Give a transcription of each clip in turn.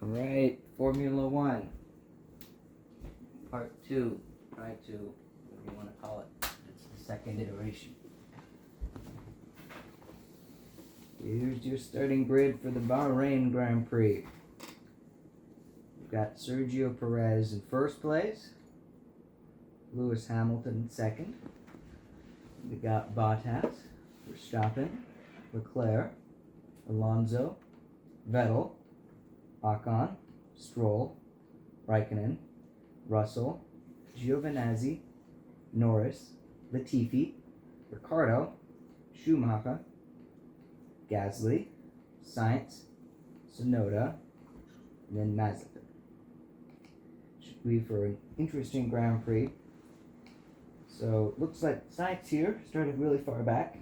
Alright, Formula One. Part 2. Try 2. Whatever you want to call it. It's the second iteration. Here's your starting grid for the Bahrain Grand Prix. We've got Sergio Perez in first place. Lewis Hamilton in second. We got Bottas, Verstappen, Leclerc, Alonso, Vettel, Ocon, Stroll, Raikkonen, Russell, Giovinazzi, Norris, Latifi, Ricciardo, Schumacher, Gasly, Sainz, Tsunoda, and then Mazepin. Should be for an interesting Grand Prix. So looks like Sainz here started really far back.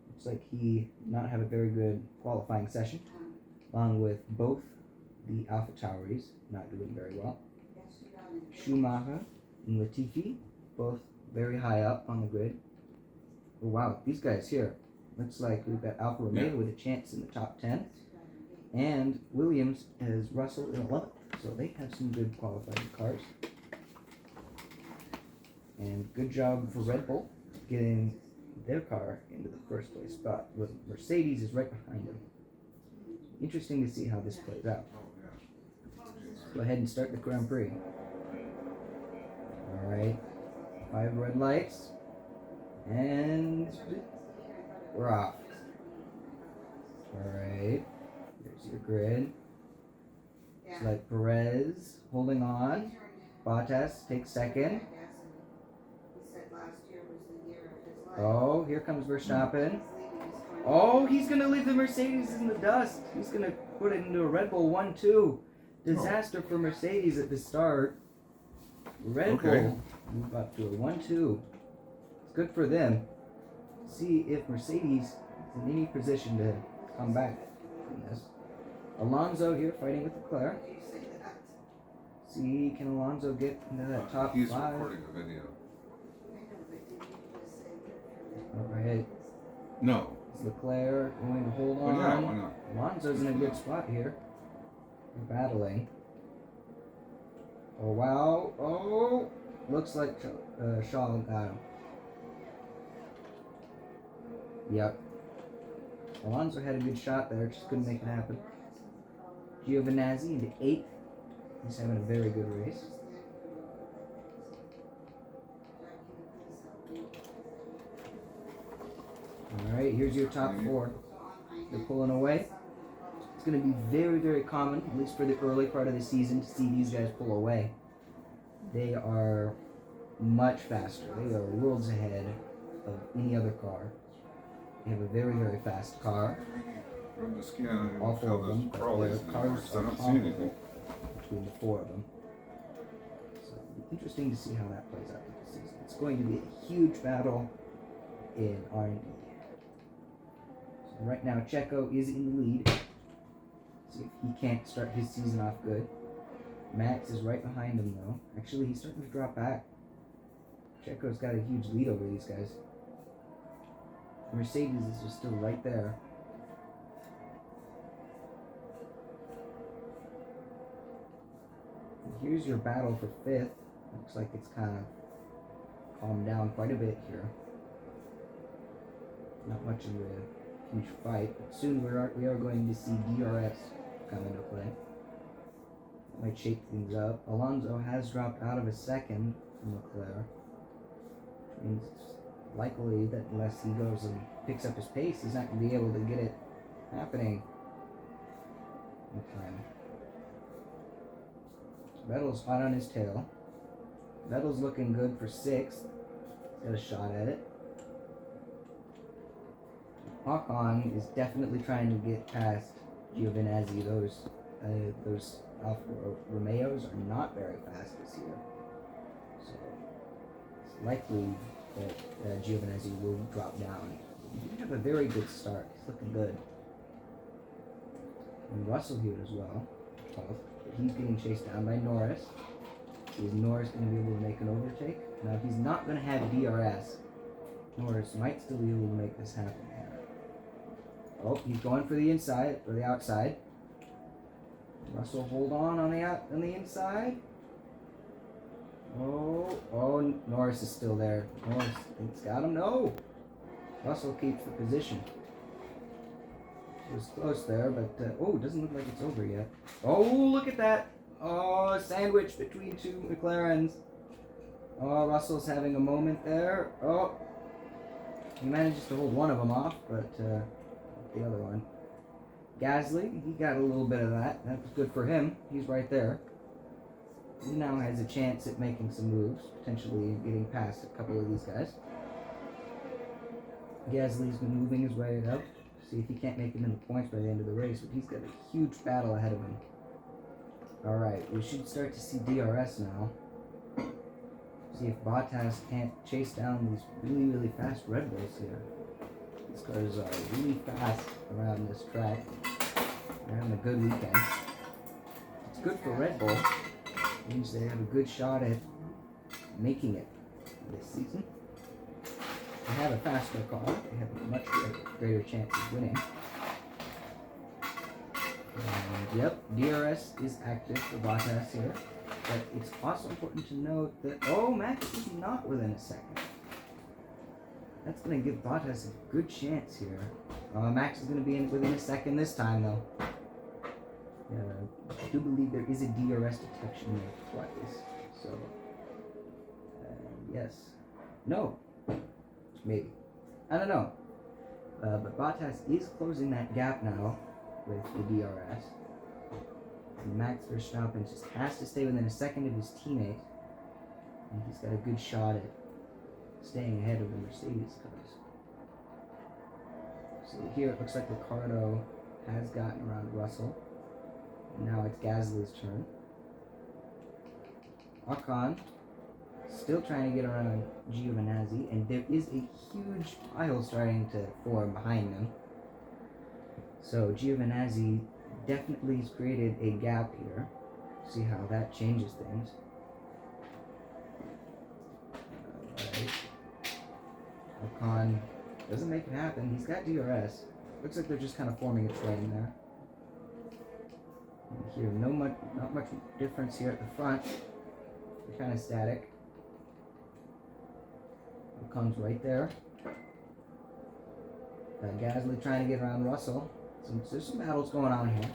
Looks like he did not have a very good qualifying session, along with both the AlphaTauris not doing very well. Schumacher and Latifi both very high up on the grid. Oh wow, these guys here. Looks like we've got Alfa Romeo with a chance in the top 10. And Williams has Russell in 11th. So they have some good qualifying cars. And good job for Red Bull getting their car into the first place spot. With Mercedes is right behind them. Interesting to see how this plays out. Go ahead and start the Grand Prix. Alright. 5 red lights. And we're off. Alright. There's your grid. It's like Perez holding on. Bottas takes second. Oh, here comes Verstappen. Oh, he's going to leave the Mercedes in the dust. He's going to put it into a Red Bull 1-2. Disaster for Mercedes at the start. Red Bull move up to a 1-2. It's good for them. See if Mercedes is in any position to come back from this. Alonso here fighting with Leclerc. See, can Alonso get into that top 5? He's recording a video. Alright. No. Is Leclerc going to hold on? Yeah, why not? Alonso's in a good spot here. They're battling. Oh, wow. Oh, looks like Shaw got him. Yep. Alonso had a good shot there, just couldn't make it happen. Giovinazzi into 8th. He's having a very good race. Alright, here's your top 4. They're pulling away. It's going to be very, very common, at least for the early part of the season, to see these guys pull away. They are much faster. They are worlds ahead of any other car. They have a very, very fast car. From the skin, All 4 of them, but their cars are comparable between the 4 of them. So it'll be interesting to see how that plays out this season. It's going to be a huge battle in R&D. So right now, Checo is in the lead. See if he can't start his season off good. Max is right behind him though. Actually, he's starting to drop back. Checo's got a huge lead over these guys. Mercedes is just still right there. And here's your battle for 5th. Looks like it's kind of calmed down quite a bit here. Not much of a huge fight, but soon we are going to see DRS come into play. That might shake things up. Alonso has dropped out of a second from Leclerc, which means it's likely that unless he goes and picks up his pace, he's not going to be able to get it happening in time. Vettel's hot on his tail. Vettel's looking good for 6th. He's got a shot at it. Ocon is definitely trying to get past Giovinazzi. Those Alfa Romeos are not very fast this year. So it's likely that Giovinazzi will drop down. He did have a very good start. He's looking good. And Russell here as well. But he's getting chased down by Norris. Is Norris going to be able to make an overtake? Now, if he's not going to have DRS, Norris might still be able to make this happen here. Oh, he's going for the inside, or the outside. Russell hold on the inside. Oh, Norris is still there. Norris thinks got him. No! Russell keeps the position. It was close there, but doesn't look like it's over yet. Oh, look at that! Oh, sandwich between two McLarens. Oh, Russell's having a moment there. Oh, he manages to hold one of them off, but the other one. Gasly, he got a little bit of that. That was good for him. He's right there. He now has a chance at making some moves, potentially getting past a couple of these guys. Gasly's been moving his way up. See if he can't make it in the points by the end of the race, but he's got a huge battle ahead of him. Alright, we should start to see DRS now. See if Bottas can't chase down these really, really fast Red Bulls here. These cars are really fast around this track. They're having a good weekend. It's good for Red Bull. It means they have a good shot at making it this season. They have a faster car. They have a much greater chance of winning. And yep, DRS is active for Bottas here. But it's also important to note that, Max is not within a second. That's going to give Bottas a good chance here. Max is going to be within a second this time, though. I do believe there is a DRS detection there twice. So, yes. No. Maybe. I don't know. But Bottas is closing that gap now with the DRS. And Max Verstappen just has to stay within a second of his teammate. And he's got a good shot at staying ahead of the Mercedes cars. So here it looks like Ricciardo has gotten around Russell. And now it's Gasly's turn. Ocon still trying to get around Giovinazzi, and there is a huge pile starting to form behind them. So Giovinazzi definitely has created a gap here. See how that changes things. Alright. Ocon doesn't make it happen. He's got DRS. Looks like they're just kind of forming a train there. And here, not much difference here at the front. They're kind of static. Ocon's right there. Gasly trying to get around Russell. There's some battles going on here.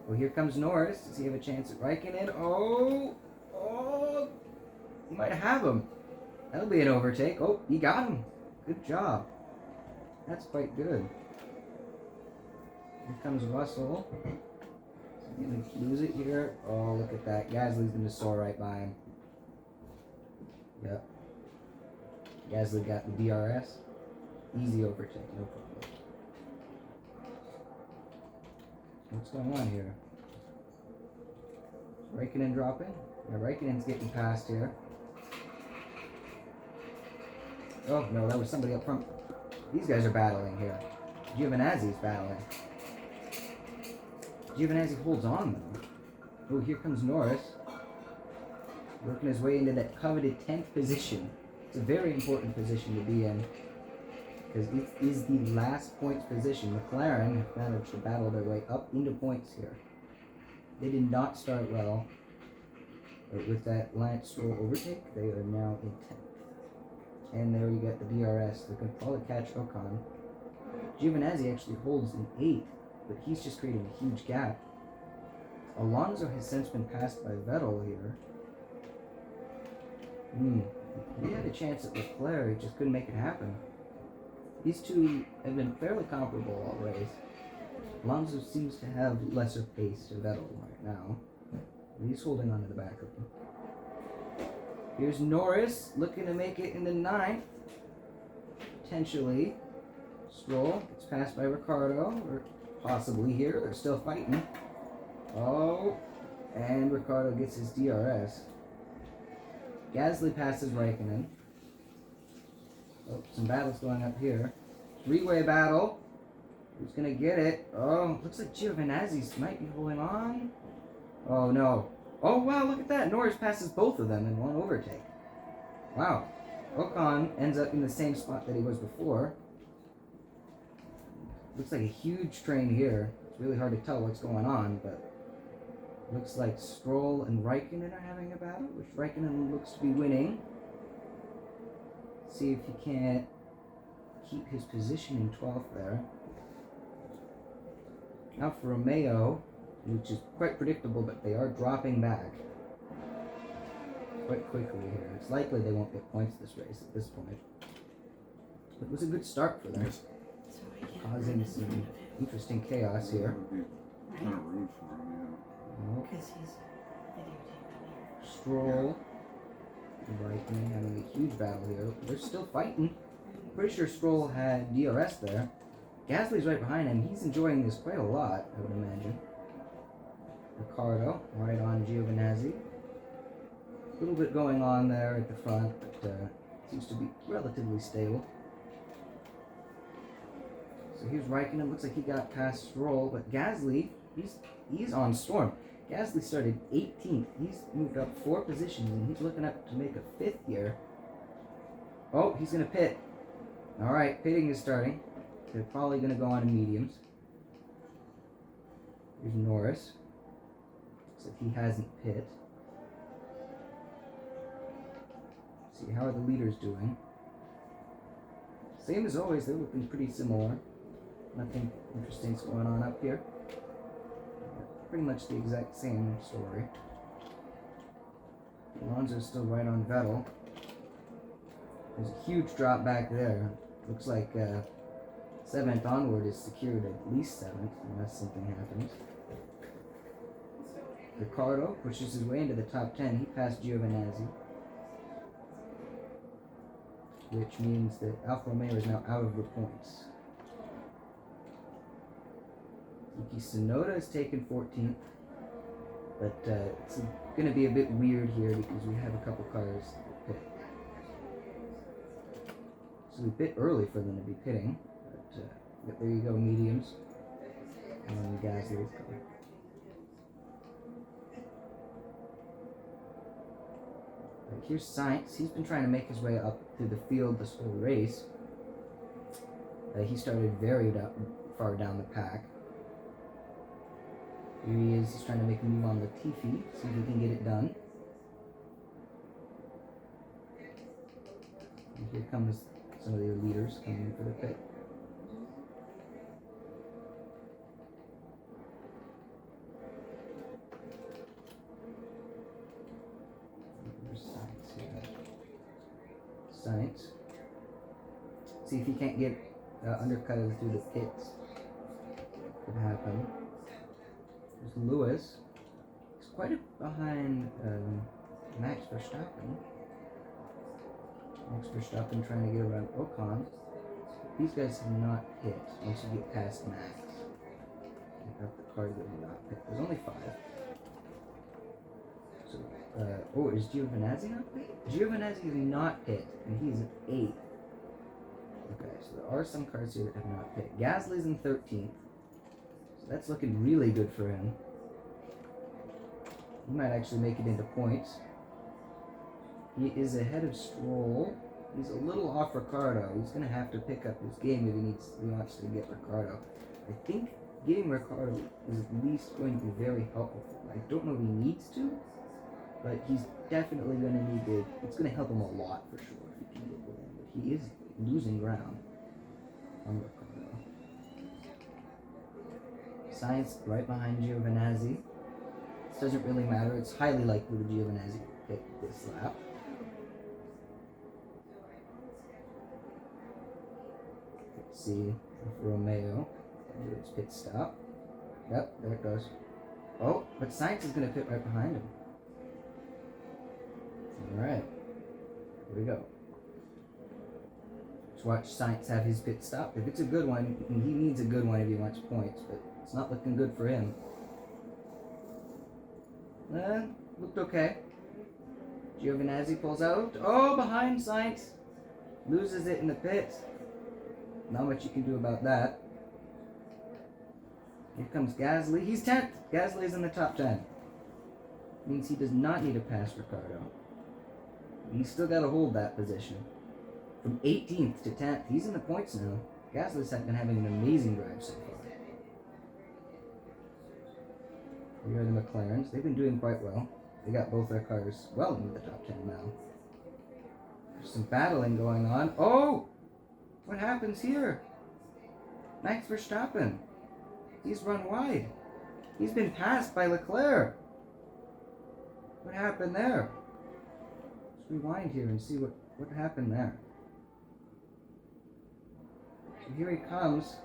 Well, here comes Norris. Does he have a chance at Raikkonen? He might have him. That'll be an overtake. Oh, he got him. Good job. That's quite good. Here comes Russell. He's going to lose it here. Oh, look at that. Gasly's going to soar right by him. Yep. Gasly got the DRS. Easy overtake, no problem. What's going on here? Raikkonen dropping? Yeah, Raikkonen's getting past here. Oh, no, that was somebody up front. These guys are battling here. Giovinazzi's battling. Giovinazzi holds on, though. Oh, here comes Norris. Working his way into that coveted 10th position. It's a very important position to be in, because it is the last points position. McLaren have managed to battle their way up into points here. They did not start well. But with that Lance Stroll overtake, they are now in 10th. And there you get the DRS. They can probably catch Ocon. Giovinazzi actually holds in 8th, but he's just creating a huge gap. Alonso has since been passed by Vettel here. He had a chance at Leclerc, he just couldn't make it happen. These two have been fairly comparable all race. Alonso seems to have lesser pace to Vettel right now. He's holding on to the back of him. Here's Norris looking to make it in the 9th. Potentially. Stroll gets passed by Ricciardo, or possibly here. They're still fighting. Oh, and Ricciardo gets his DRS. Gasly passes Raikkonen. Oh, some battles going up here. Three-way battle. Who's going to get it? Oh, looks like Giovinazzi might be holding on. Oh, no. Oh, wow, look at that. Norris passes both of them in one overtake. Wow. Ocon ends up in the same spot that he was before. Looks like a huge train here. It's really hard to tell what's going on, but looks like Stroll and Raikkonen are having a battle, which Raikkonen looks to be winning. See if he can't keep his position in 12th there. Alfa Romeo, which is quite predictable, but they are dropping back quite quickly here. It's likely they won't get points this race at this point. But it was a good start for them, Yes. causing some interesting chaos here. That would be kind of rude for him, Well, Because he's videotaping here. Stroll and Raikkonen having a huge battle here. They're still fighting. I'm pretty sure Stroll had DRS there. Gasly's right behind him. He's enjoying this quite a lot, I would imagine. Ricciardo right on Giovinazzi. A little bit going on there at the front, but seems to be relatively stable. So here's Raikkonen. Looks like he got past Stroll, but Gasly, he's on storm. Gasly started 18th. He's moved up 4 positions, and he's looking up to make a 5th here. Oh, he's going to pit. All right, pitting is starting. They're probably going to go on to mediums. Here's Norris. Looks like he hasn't pit. See, how are the leaders doing? Same as always, they're looking pretty similar. Nothing interesting's going on up here. Pretty much the exact same story. Alonso's still right on Vettel. There's a huge drop back there. Looks like 7th onward is secured at least 7th, unless something happens. Ricciardo pushes his way into the top 10. He passed Giovinazzi, which means that Alfa Romeo is now out of the points. Yuki Tsunoda has taken 14th, but it's going to be a bit weird here because we have a couple cars that pit. So a bit early for them to be pitting, but there you go, mediums. And Gasly's car. Right, here's Sainz. He's been trying to make his way up through the field this whole race. He started very far down the pack. Here he is. He's trying to make a move on Latifi, see if he can get it done. And here comes some of their leaders coming in for the pit. There's Sainz here. Sainz. See if he can't get undercutted through the pits. Could happen. There's Lewis. He's quite a bit behind Max Verstappen. Max Verstappen trying to get around Ocon. These guys have not hit once you get past Max. Pick up the cars that have not hit. There's only 5. So, oh, is Giovinazzi not hit? Giovinazzi is not hit, and he's at 8th. Okay, so there are some cars here that have not hit. Gasly's in 13th. So that's looking really good for him. He might actually make it into points. He is ahead of Stroll. He's a little off Ricciardo. He's going to have to pick up his game if he wants to get Ricciardo. I think getting Ricciardo is at least going to be very helpful. I don't know if he needs to, but he's definitely going to need to. It's going to help him a lot for sure if he can get with him. But he is losing ground on Ricciardo. Sainz right behind Giovinazzi. This doesn't really matter. It's highly likely that Giovinazzi will pick this lap. Let's see if Romeo can do its pit stop. Yep, there it goes. Oh, but Sainz is going to pit right behind him. Alright, here we go. Let's watch Sainz have his pit stop. If it's a good one, he needs a good one if he wants points, but it's not looking good for him. Looked okay. Giovinazzi pulls out. Oh, behind Sainz. Loses it in the pits. Not much you can do about that. Here comes Gasly. He's 10th. Gasly's in the top 10. Means he does not need to pass Ricciardo. He's still got to hold that position. From 18th to 10th. He's in the points now. Gasly's been having an amazing drive so far. Here are the McLarens. They've been doing quite well. They got both their cars well into the top 10 now. There's some battling going on. Oh! What happens here? Max Verstappen. He's run wide. He's been passed by Leclerc. What happened there? Let's rewind here and see what happened there. So here he comes.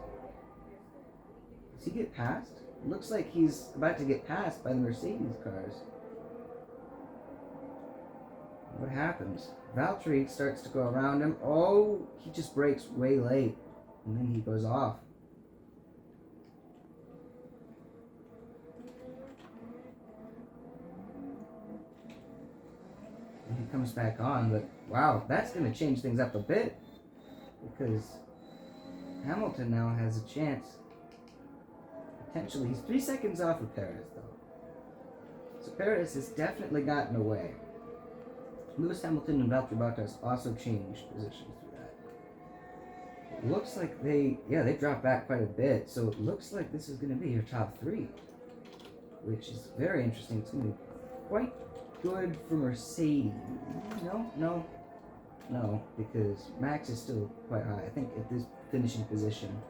Does he get passed? It looks like he's about to get passed by the Mercedes cars. What happens? Valtteri starts to go around him. Oh, he just brakes way late. And then he goes off. And he comes back on, but wow, that's going to change things up a bit. Because Hamilton now has a chance. Potentially, he's 3 seconds off of Perez, though. So Perez has definitely gotten away. Lewis Hamilton and Valtteri Bottas also changed positions through that. It looks like they dropped back quite a bit, so it looks like this is going to be your top 3, which is very interesting. It's going to be quite good for Mercedes. No, because Max is still quite high. I think at this finishing position,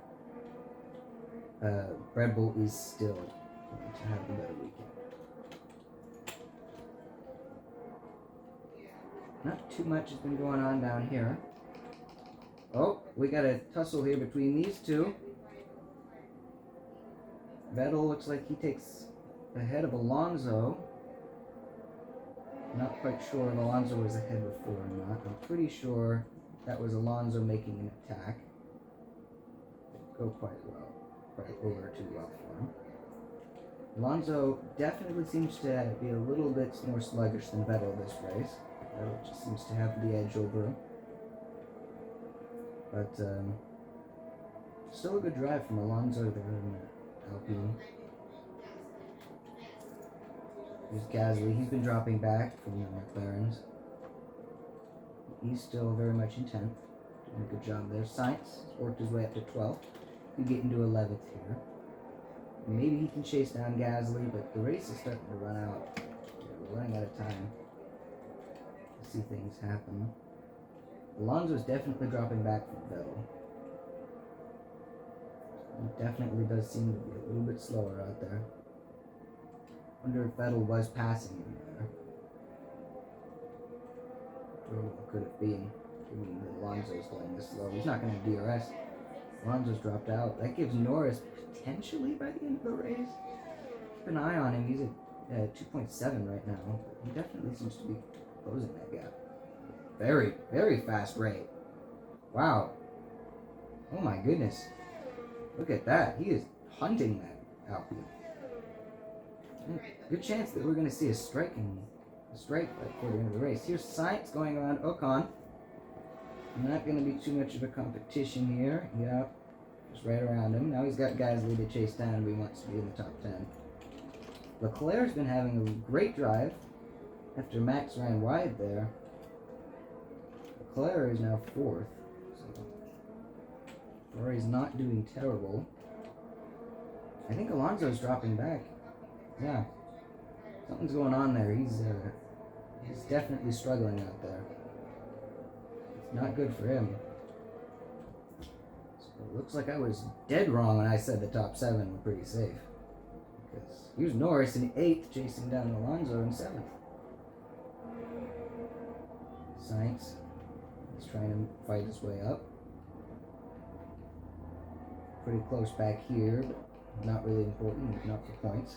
Red Bull is still going to have the better weekend. Not too much has been going on down here. Oh, we got a tussle here between these two. Vettel looks like he takes ahead of Alonso. Not quite sure if Alonso was ahead before or not. I'm pretty sure that was Alonso making an attack. Didn't go quite over too well for him. Alonso definitely seems to be a little bit more sluggish than Vettel this race. Vettel just seems to have the edge over him. But still a good drive from Alonso there in Alpine. Here's Gasly. He's been dropping back from the McLarens. He's still very much in 10th. Doing a good job there. Sainz worked his way up to 12th. He get into 11th here. Maybe he can chase down Gasly, but the race is starting to run out. Yeah, we're running out of time to see things happen. Alonso's definitely dropping back from Vettel. He definitely does seem to be a little bit slower out there. Wonder if Vettel was passing him there. Or what could it be? I mean, Alonso's going this slow. He's not going to DRS. Alonso's dropped out. That gives Norris potentially by the end of the race. Keep an eye on him. He's at 2.7 right now. He definitely seems to be closing that gap. Very, very fast rate. Wow. Oh my goodness. Look at that. He is hunting that Alpine. Good chance that we're going to see a strike before the end of the race. Here's Sainz going around Ocon. Not going to be too much of a competition here. Yeah, just right around him. Now he's got Gasly to chase down, but he wants to be in the top 10. Leclerc's been having a great drive after Max ran wide there. Leclerc is now 4th. So Ferrari's not doing terrible. I think Alonso's dropping back. Yeah, something's going on there. He's definitely struggling out there. It's not good for him. So it looks like I was dead wrong when I said the top 7 were pretty safe. Because here's Norris in 8th, chasing down Alonso in 7th. Sainz is trying to fight his way up. Pretty close back here, but not really important, not for points.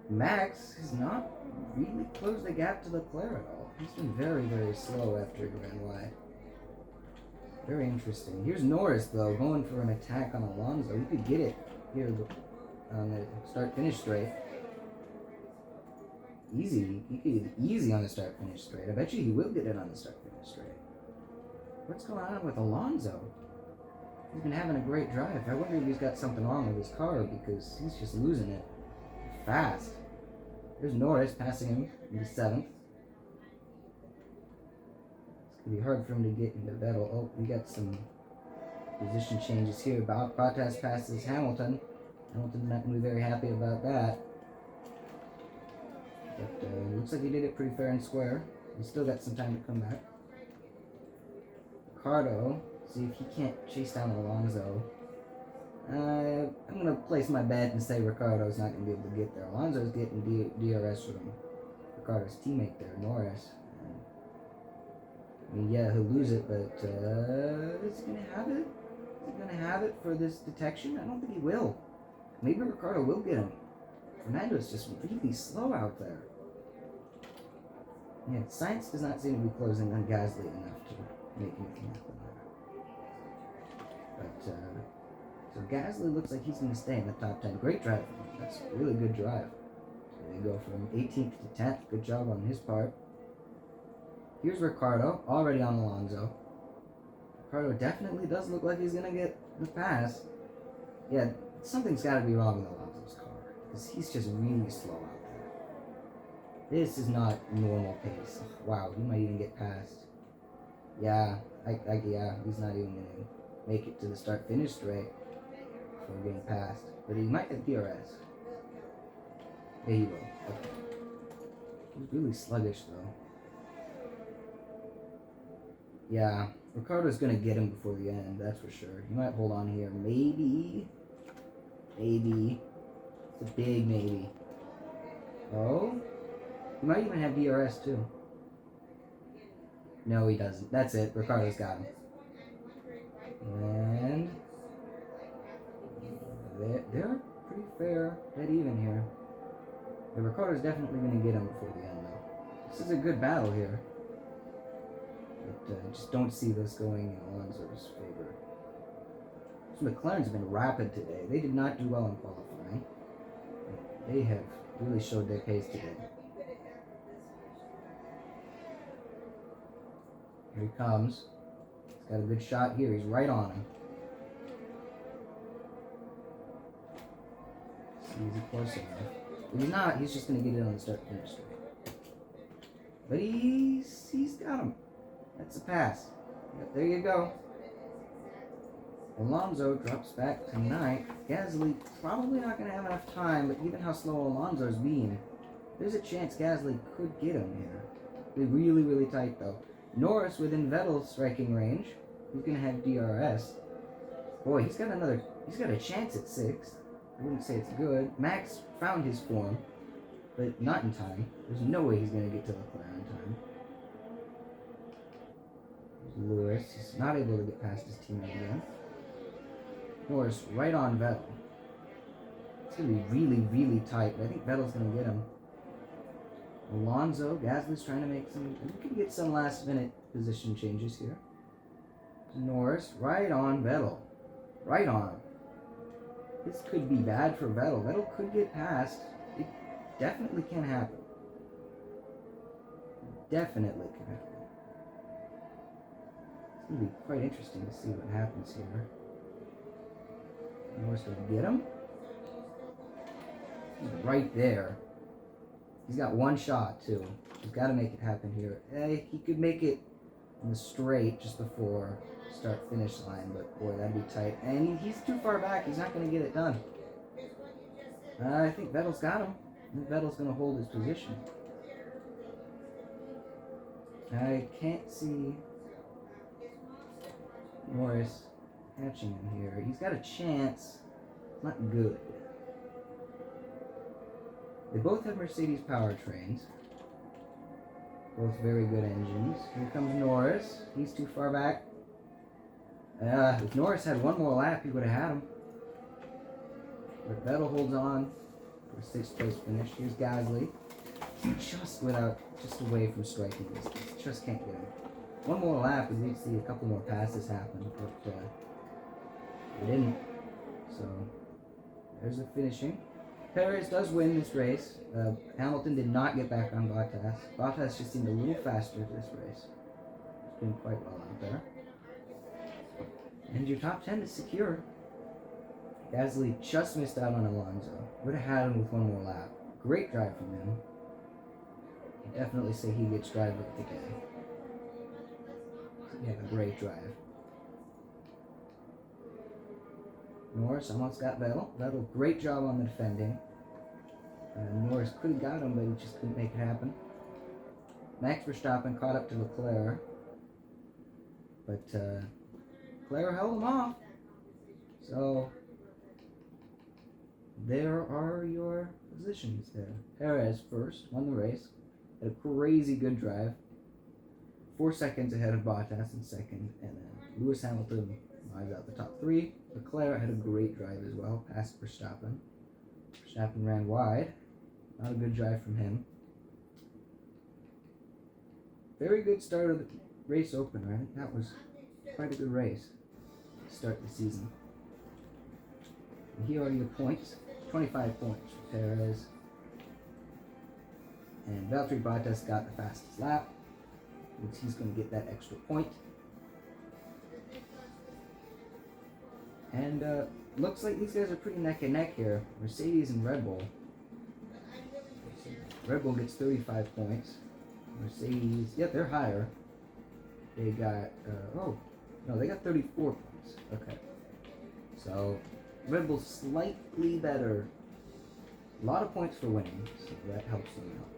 Max has not really closed the gap to Leclerc at all. He's been very, very slow after he ran wide. Very interesting. Here's Norris, though, going for an attack on Alonso. He could get it here on the start-finish straight. Easy. He could get easy on the start-finish straight. I bet you he will get it on the start-finish straight. What's going on with Alonso? He's been having a great drive. I wonder if he's got something wrong with his car because he's just losing it fast. There's Norris passing him into 7th. It's going to be hard for him to get into Vettel. Oh, we got some position changes here. Bottas passes Hamilton. Hamilton's not going to be very happy about that. But looks like he did it pretty fair and square. He's still got some time to come back. Ricardo, see if he can't chase down Alonso. I'm going to place my bet and say Ricardo's not going to be able to get there. Alonso's getting DRS from Ricardo's teammate there, Norris. I mean, yeah, he'll lose it, but is he going to have it? Is he going to have it for this detection? I don't think he will. Maybe Ricardo will get him. Fernando's just really slow out there. Yeah, science does not seem to be closing on Gasly enough to make anything happen there. But, so Gasly looks like he's going to stay in the top 10. Great drive. That's a really good drive. They go from 18th to 10th. Good job on his part. Here's Ricardo, already on Alonso. Ricardo definitely does look like he's going to get the pass. Yeah, something's got to be wrong with Alonso's car, because he's just really slow out there. This is not normal pace. Wow, he might even get past. Yeah, yeah, he's not even going to make it to the start-finish straight before getting past. But he might get DRS. Yeah, he will. Okay. He's really sluggish, though. Yeah, Ricardo's going to get him before the end, that's for sure. He might hold on here. Maybe. Maybe. It's a big maybe. Oh? He might even have DRS, too. No, he doesn't. That's it. Ricardo's got him. And they're pretty fair, dead even here. Yeah, Ricardo's definitely going to get him before the end, though. This is a good battle here. But I just don't see this going in Alonso's favor. So McLaren's been rapid today. They did not do well in qualifying. They have really showed their pace today. Here he comes. He's got a good shot here. He's right on him. See, is he close enough? If he's not, he's just going to get it on the start-finish straight. But he's got him. That's a pass. Yep, there you go. Alonso drops back to 9th. Gasly probably not going to have enough time, but given how slow Alonso's being, there's a chance Gasly could get him here. They're really, really tight, though. Norris within Vettel's striking range. He's going to have DRS. Boy, he's got a chance at 6th. I wouldn't say it's good. Max found his form, but not in time. There's no way he's going to get to Leclerc in time. Lewis is not able to get past his teammate again. Norris right on Vettel. It's going to be really, really tight, but I think Vettel's going to get him. Alonso, Gasly's trying to make some... We can get some last-minute position changes here. Norris right on Vettel. Right on. This could be bad for Vettel. Vettel could get past. It definitely can happen. Definitely can happen. It's going to be quite interesting to see what happens here. Norris going to get him. He's right there. He's got one shot, too. He's got to make it happen here. He could make it in the straight just before start-finish line, but boy, that'd be tight. And he's too far back. He's not going to get it done. I think Vettel's got him. I think Vettel's going to hold his position. I can't see Norris catching him here. He's got a chance. It's not good. They both have Mercedes powertrains. Both very good engines. Here comes Norris. He's too far back. If Norris had one more lap, he would have had him. But Vettel holds on for a 6th place finish. Here's Gasly. Just away from striking distance. Just can't get him. One more lap, and we'd see a couple more passes happen, but they didn't. So there's the finishing. Perez does win this race. Hamilton did not get back on Bottas. Bottas just seemed a little faster this race. He's doing quite well out there. And your top 10 is secure. Gasly just missed out on Alonso. Would have had him with one more lap. Great drive from him. I'd definitely say he gets drive of the day. Yeah, a great drive. Norris almost got Vettel. Vettel, great job on the defending. Norris could have got him, but he just couldn't make it happen. Max Verstappen caught up to Leclerc, but Leclerc held him off. So there are your positions there. Perez first, won the race. Had a crazy good drive. 4 seconds ahead of Bottas in second, and then Lewis Hamilton lies out the top three. Leclerc had a great drive as well, past Verstappen. Verstappen ran wide. Not a good drive from him. Very good start of the race opener. I think that was quite a good race to start the season. And here are your points. 25 points for Perez. And Valtteri Bottas got the fastest lap. Which he's going to get that extra point. And looks like these guys are pretty neck and neck here. Mercedes and Red Bull. Red Bull gets 35 points. Mercedes, yeah, they're higher. They got, they got 34 points. Okay. So, Red Bull's slightly better. A lot of points for winning, so that helps them out.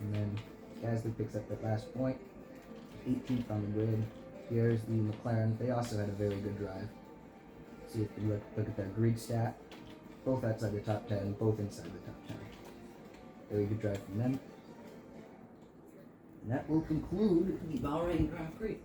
And then Gasly picks up that last point. 18th on the grid. Here's the McLaren. They also had a very good drive. See if you look at their grid stat. Both outside the top 10, both inside the top 10. Very good drive from them. And that will conclude the Bahrain Grand Prix.